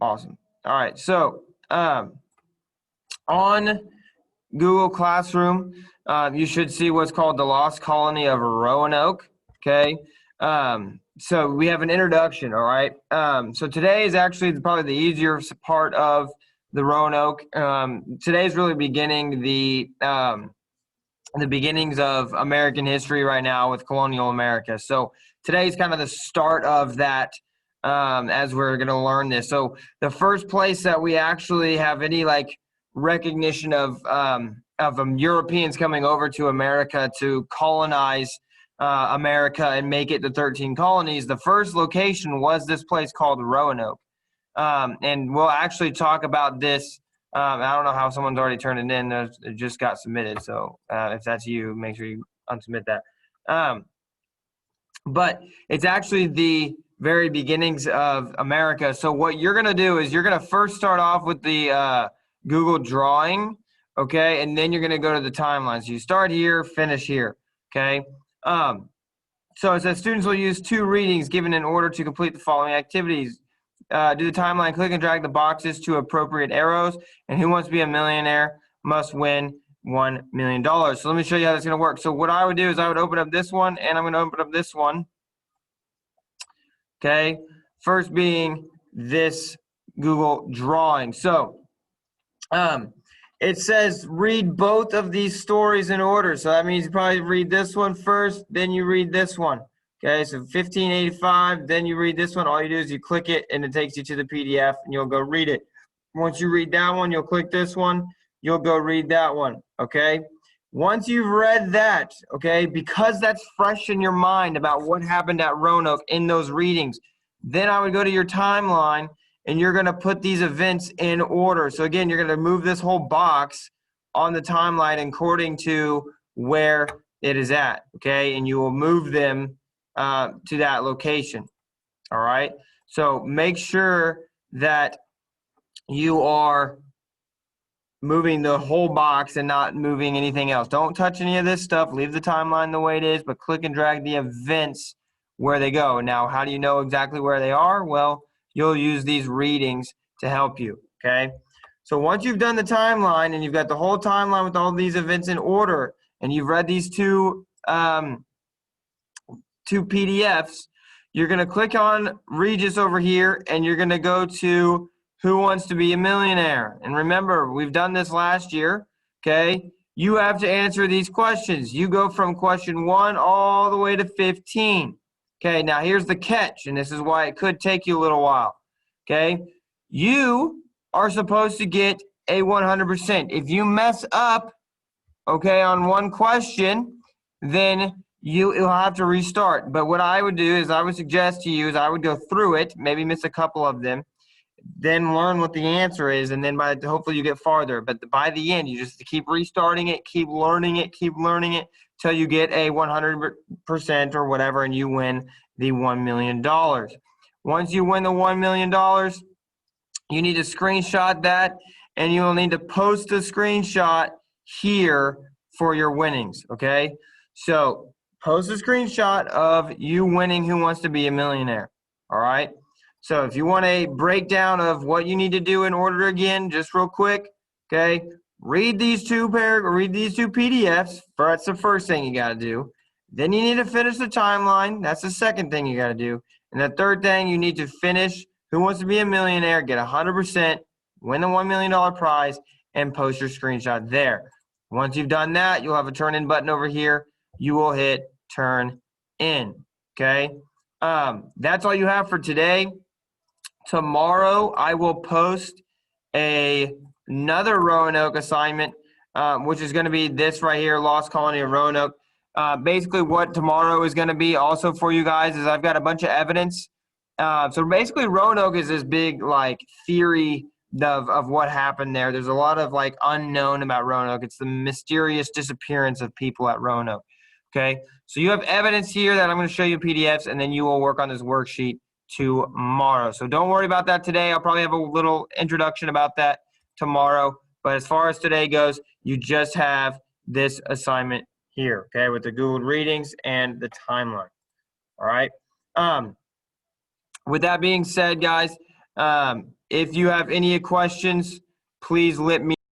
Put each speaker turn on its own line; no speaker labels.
Awesome. All right. So on Google Classroom, you should see what's called the Lost Colony of Roanoke. Okay. So we have an introduction. All right. So today is actually probably the easier part of the Roanoke. Today is really beginning the beginnings of American history right now with colonial America. So today is kind of the start of that as we're going to learn this. So the first place that we actually have any like recognition of Europeans coming over to America to colonize America and make it the 13 colonies, the first location was this place called Roanoke. And we'll actually talk about this. I don't know how someone's already turned it in. It just got submitted. So if that's you, make sure you unsubmit that. But it's actually the very beginnings of America. So what you're going to do is you're going to first start off with the Google drawing, okay? And then you're going to go to the timeline. So you start here, finish here, okay? So it says students will use 2 readings given in order to complete the following activities. Do the timeline, click and drag the boxes to appropriate arrows, and who wants to be a millionaire must win $1 million. So let me show you how that's going to work. So what I would do is I would open up this one, and I'm going to open up this one. Okay, first being this Google drawing. So it says read both of these stories in order. So that means you probably read this one first, then you read this one. Okay, so 1585, then you read this one. All you do is you click it, and it takes you to the PDF, and you'll go read it. Once you read that one, you'll click this one. You'll go read that one, okay? Once you've read that, okay, because that's fresh in your mind about what happened at Roanoke in those readings, then I would go to your timeline, and you're going to put these events in order. So, again, you're going to move this whole box on the timeline according to where it is at, okay? And you will move them to that location. All right. So make sure that you are moving the whole box and not moving anything else. Don't touch any of this stuff. Leave the timeline the way it is, but click and drag the events where they go. Now, how do you know exactly where they are? Well, you'll use these readings to help you. Okay. So once you've done the timeline and you've got the whole timeline with all these events in order, and you've read these two PDFs, you're going to click on Regis over here, and you're going to go to Who Wants to Be a Millionaire? And remember, we've done this last year, okay? You have to answer these questions. You go from question 1 all the way to 15. Okay, now here's the catch, and this is why it could take you a little while, okay? You are supposed to get a 100%. If you mess up, okay, on one question, then you'll have to restart. But what I would do is I would suggest to you is I would go through it, maybe miss a couple of them, then learn what the answer is, and then hopefully you get farther. But by the end, you just keep restarting it, keep learning it till you get a 100% or whatever, and you win the $1 million. Once you win the $1 million, you need to screenshot that, and you will need to post the screenshot here for your winnings, okay? So post a screenshot of you winning Who Wants to Be a Millionaire, all right? So if you want a breakdown of what you need to do in order again, just real quick, okay, read these two PDFs. That's the first thing you got to do. Then you need to finish the timeline. That's the second thing you got to do. And the third thing, you need to finish Who Wants to Be a Millionaire, get 100%, win the $1 million prize, and post your screenshot there. Once you've done that, you'll have a turn in button over here. You will hit turn in, okay? That's all you have for today. Tomorrow, I will post another Roanoke assignment, which is going to be this right here, Lost Colony of Roanoke. Basically, what tomorrow is going to be also for you guys is I've got a bunch of evidence. So basically, Roanoke is this big, like, theory of what happened there. There's a lot of, like, unknown about Roanoke. It's the mysterious disappearance of people at Roanoke. Okay, so you have evidence here that I'm going to show you PDFs, and then you will work on this worksheet tomorrow. So don't worry about that today. I'll probably have a little introduction about that tomorrow. But as far as today goes, you just have this assignment here, okay, with the Google readings and the timeline. All right. With that being said, guys, If you have any questions, please let me